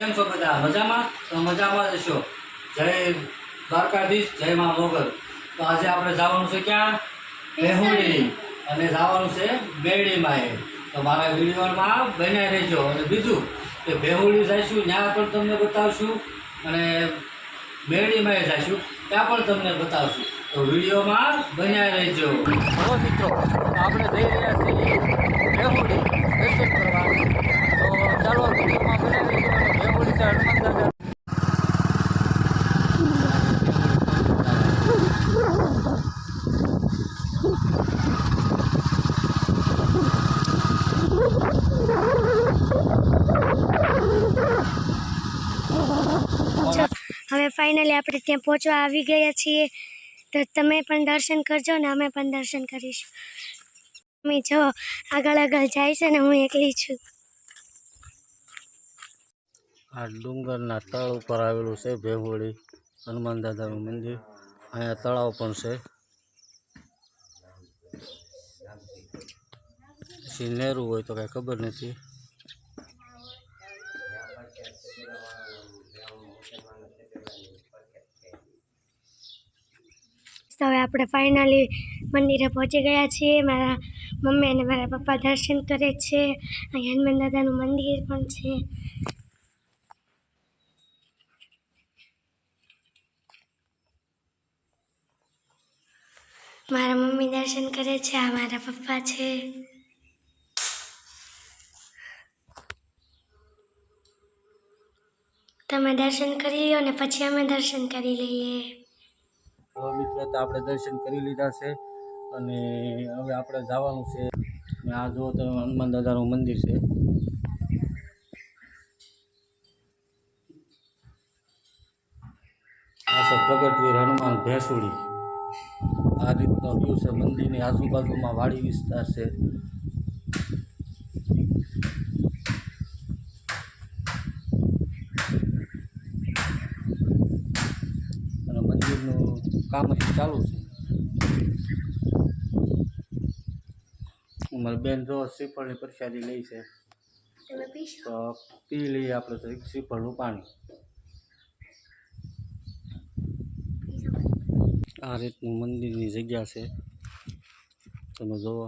કેમ છો બધા મજામાં? તો મજામાં જ છો. જય દ્વારકાધીશ, જય માં મોગલ. તો આજે આપણે જવાનું છે ક્યાં? બેહુડી. અને જવાનું છે બેડીમાં. તો મારા વિડીયોમાં બન્યા રહેજો. અને બીજું કે બેહુડી જઈશું ત્યાં પણ તમને બતાવશું, અને બેડીમાં જઈશું ત્યાં પણ તમને બતાવશું. તો વિડીયોમાં બન્યા રહેજો. ચલો મિત્રો, આપણે જઈ રહ્યા છીએ બેહુડી દર્શન કરવા. તો ચાલો વિડીયોમાં બન્યા રહેજો. અને બેહુડી છે હનુમાન દાદા. હવે ફાઇનલી આપણે ત્યાં પહોંચવા આવી ગયા છીએ. તો તમે પણ દર્શન કરજો ને અમે પણ દર્શન કરીશું. અમે જો આગળ જાય છે ને હું એકલી છું. આ ડુંગરના તળ ઉપર આવેલું છે બેહુડી હનુમાન દાદાનું મંદિર. અહીંયા તળાવ પણ છે. પછી નેરું હોય તો કાંઈ ખબર નથી. તો હવે આપણે ફાઇનલી મંદિરે પહોંચી ગયા છીએ. મારા મમ્મી અને મારા પપ્પા દર્શન કરે છે. અહીં હનુમાન દાદાનું મંદિર પણ છે. મારા મમ્મી દર્શન કરે છે. આ મારા પપ્પા છે. તમે દર્શન કરી લો ને પછી અમે દર્શન કરી લઈએ. તો મિત્રો, તો આપણે દર્શન કરી લીધા છે અને હવે આપણે જવાનું છે. આ જુઓ તો હનુમાન દાદાનું મંદિર છે. આ છે પ્રગટવીર હનુમાન ભેંસુડી. આ રીતનો વ્યૂ છે. મંદિરની આજુબાજુમાં વાડી વિસ્તાર છે. અને મંદિરનું કામ હજી ચાલુ છે. અમારી બેન જો શ્રીફળની પ્રસાદી લઈ છે. તો પી લઈએ આપણે તો શ્રીફળનું પાણી. આ રીતનું મંદિરની જગ્યા છે, તમે જુઓ.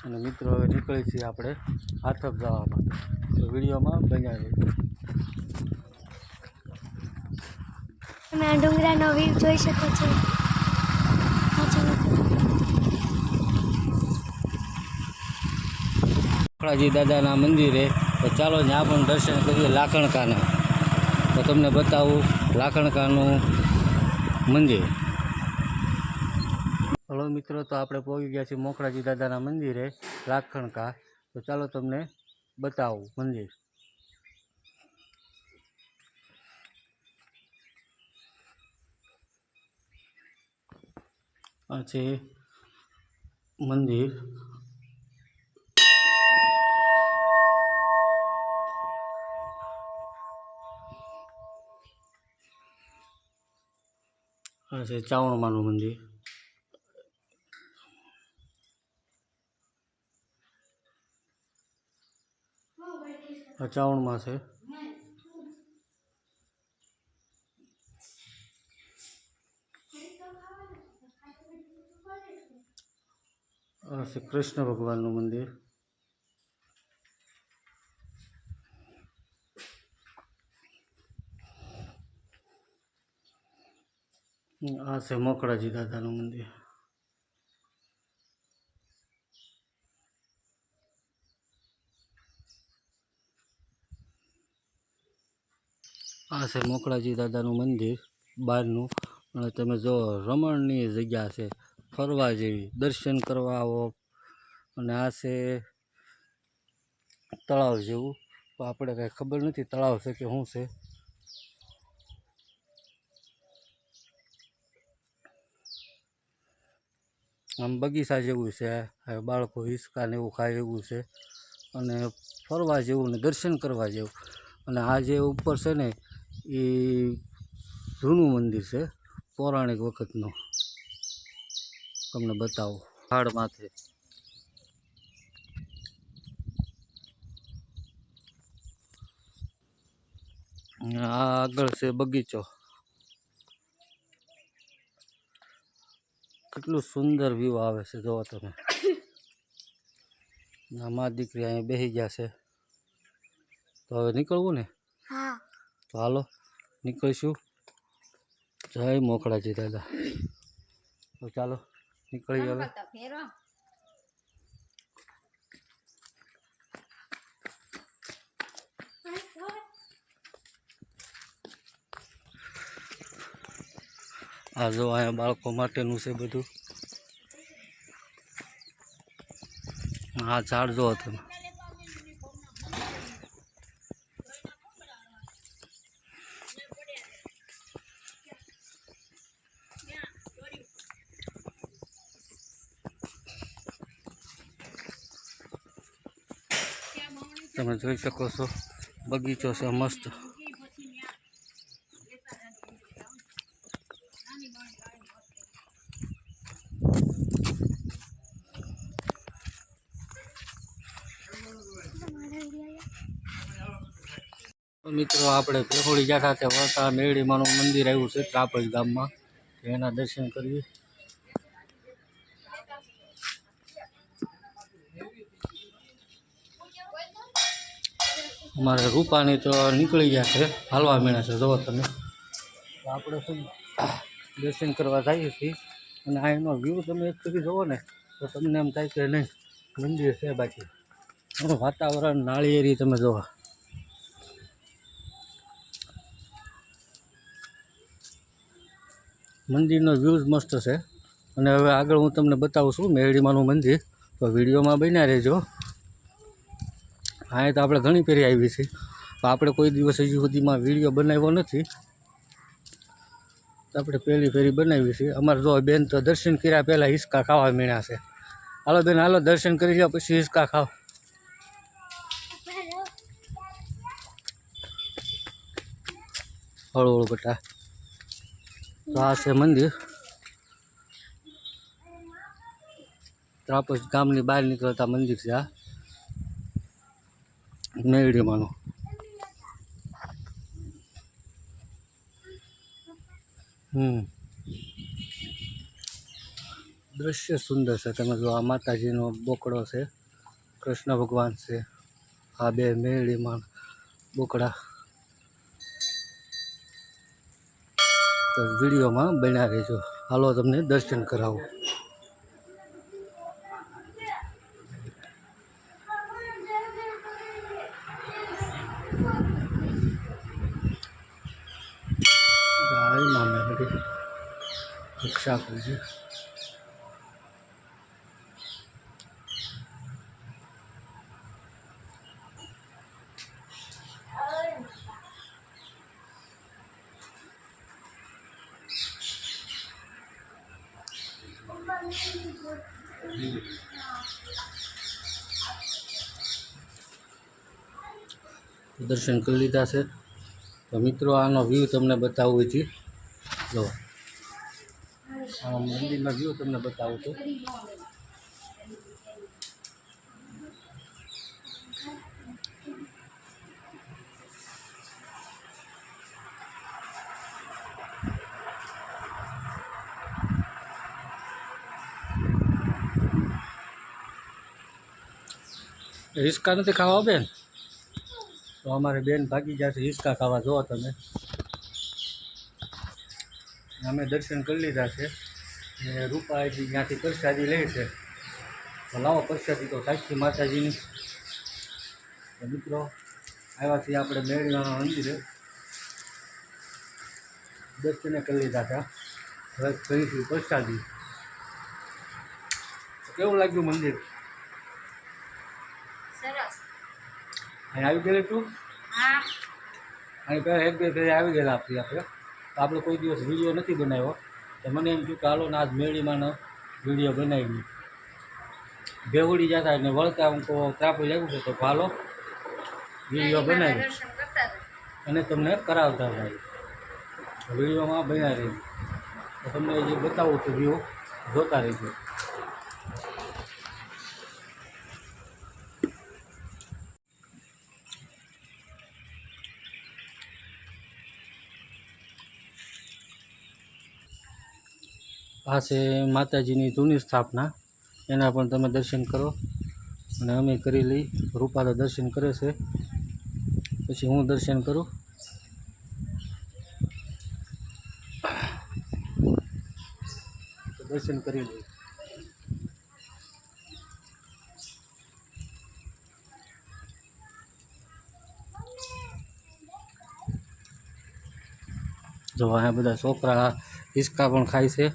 અને મિત્રો, હવે નીકળી છીએ આપણે હાથક જવા માટે. તો વિડીયોમાં બન્યા રહીએ. તમે આ ડુંગરાનો વ્યૂ જોઈ શકો છો. મોખળાજી દાદાના મંદિરે. તો ચાલો ત્યાં પણ દર્શન કરીએ લાખણકાના. તો તમને બતાવું લાખણકાનું મંદિર. હલો મિત્રો, તો આપણે પહોંચી ગયા છીએ મોખળાજી દાદાના મંદિરે લાખણકા. તો ચાલો તમને બતાવું મંદિર. આ છે મંદિર. આ છે ચાવણમાનું મંદિર. આ ચાવણમાં છે. આ છે કૃષ્ણ ભગવાનનું મંદિર. આ છે મોખળાજી દાદાનું મંદિર. આ છે મોખળાજી દાદાનું મંદિર બહારનું. અને તમે જો રમણની જગ્યા છે, ફરવા જેવી, દર્શન કરવા આવો. અને આ છે તળાવ જેવું. તો આપણે કાંઈ ખબર નથી તળાવ છે કે શું છે. આમ બગીચા જેવું છે. બાળકો હિંચકા ને એવું ખાય એવું છે. અને ફરવા જેવું ને દર્શન કરવા જેવું. અને આ જે ઉપર છે ને એ જૂનું મંદિર છે, પૌરાણિક વખતનું. તમને બતાવો પહાડ માથે. આ આગળ છે બગીચો. કેટલું સુંદર વ્યૂ આવે છે જોવો તમે. મા દીકરી અહીંયા બેસી ગયા છે. તો હવે નીકળવું ને? હા. તો હાલો નીકળીશું. જય મોખડાજી દાદા. તો ચાલો નીકળી હવે. આ જો અહીંયા બાળકો માટેનું છે બધું. આ ઝાડ જો તમે. તમે જોઈ શકો છો બગીચો છે મસ્ત. મિત્રો આપણે પેહોળી ગયા હતા વળતા મેળીમાનું મંદિર આવ્યું છે ત્રાપજ ગામમાં. એના દર્શન કરીએ. અમારે રૂપાની તો નીકળી ગયા છે, હાલવા મીણા છે જોવો તમે. આપણે શું દર્શન કરવા જઈએ છીએ અને આ એનો વ્યૂ તમે એક ફરી જોવો ને તો તમને એમ થાય કે નહીં મંદિર છે. બાકી એનું વાતાવરણ નાળિયેરી તમે જોવો. મંદિરનો વ્યૂ જ મસ્ત છે. અને હવે આગળ હું તમને બતાવું છું મેરડીમાનું મંદિર. તો વિડીયોમાં બન્યા રહેજો. હા, તો આપણે ઘણી ફેરી આવી છે, તો આપણે કોઈ દિવસ હજી સુધીમાં વિડીયો બનાવ્યો નથી. તો આપણે પહેલી ફેરી બનાવી છે. અમારે જો બેન તો દર્શન કર્યા પહેલાં હિંચકા ખાવા મીણ્યા છે. હાલો બેન હાલો દર્શન કરી લો પછી હિંચકા ખાવ. હળવું હળવું બેટા. તો આ છે મંદિર. ત્રાપજ ગામની બહાર નીકળતા મંદિર છે આ મેરડીમાનું. દ્રશ્ય સુંદર છે. તમે જો આ માતાજીનો બોકડો છે, કૃષ્ણ ભગવાન છે, આ બે મેરડીમાં બોકડા. તો વિડીયોમાં બન્યા રહેજો. હાલો તમને દર્શન કરાવું. રક્ષા કરજે. દર્શન કરી લીધા છે. તો મિત્રો આનો વ્યૂ તમને બતાવું છું. જો આ મંદિરનો વ્યૂ તમને બતાવું છું. હિંચકા નથી ખાવા બેન? તો અમારે બેન ભાગી ગયા છે હિંચકા ખાવા. જુઓ તમે, અમે દર્શન કરી લીધા છે. ને રૂપાજી ત્યાંથી પ્રસાદી લે છે. તો લાવો પ્રસાદી તો સાક્ષી માતાજીની. તો મિત્રો આવ્યા છીએ આપણે મેરડીમાના મંદિરે. દર્શને કરી લીધા હતા. હવે કરીશું પ્રસાદી. કેવું લાગ્યું મંદિર? સરસ. અહીં આવી ગયેલી તું? હા. અહીં પહેલાં એક બે ફેરી આવી ગયેલા આપણે. તો આપણે કોઈ દિવસ વિડીયો નથી બનાવ્યો. તો મને એમ થયું કે હાલો ને આજ મેરડીમાંનો વિડીયો બનાવી. બેવડી જતા અને વળતા હું તો ત્રાપુ લાગ્યું છે તો હાલો વિડીયો બનાવી અને તમને કરાવતા થાય. વિડીયોમાં બન્યા રહી. તો તમને જે બતાવું છું વ્યૂ જોતા રહીજો. આ છે માતાજીની જૂની સ્થાપના, એના પણ તમે દર્શન કરો અને અમે કરી લઈ. રૂપા તો દર્શન કરે છે, પછી હું દર્શન કરું. દર્શન કરી લઈ. જો અહીંયા બધા છોકરા હિસકા પણ ખાય છે.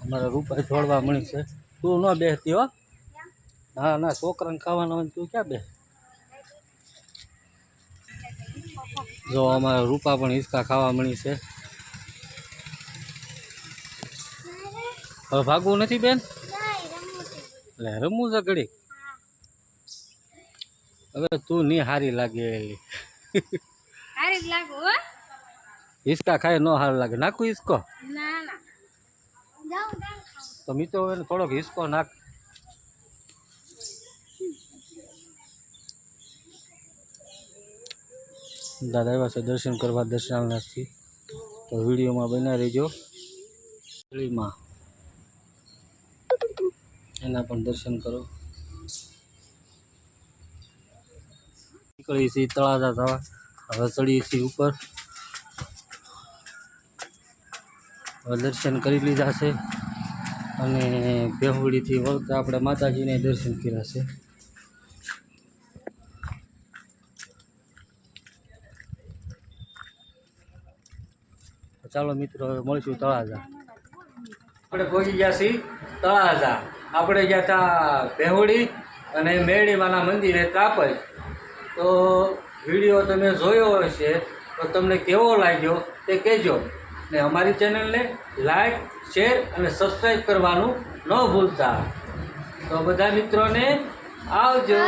અમારા રૂપા જોડવા મળી છે. તું ન બેસતી હો. ના ના, છોકરાને ખાવાના હોય તું ક્યાં બે. જો અમારા રૂપા પણ હિસકા ખાવા મળી છે. હવે ભાગવું નથી બેન, એટલે રમવું છે ઘડી. હવે તું નહીં હારી લાગે. હિસકા ખાય ન સારું લાગે. નાખું હિસકો? તો મિત્રો એને થોડોક હિસકો નાખ. દાદા આવ્યા છે દર્શન કરવા દર્શનાર્થથી, તો વિડીયોમાં બના રહેજો. માં એના પણ દર્શન કરો. નીકળી છીએ તળાજા થવા. હવે ચડીએ છીએ ઉપર. હવે દર્શન કરી લીધા છે અને બેહુડીથી વળતા આપણે માતાજીને દર્શન કર્યા છે. ચાલો મિત્રો, હવે મળીશું તળાજા. આપણે પહોંચી ગયા છીએ તળાજા. આપણે ગયા હતા બેહુડી અને મેરડીમાના મંદિરે ત્રાપજ. તો વિડીયો તમે જોયો હશે તો તમને કેવો લાગ્યો તે કહેજો. ને અમારી ચેનલને લાઈક, શેર અને સબસ્ક્રાઈબ કરવાનું ન ભૂલતા. તો બધા મિત્રોને આવજો.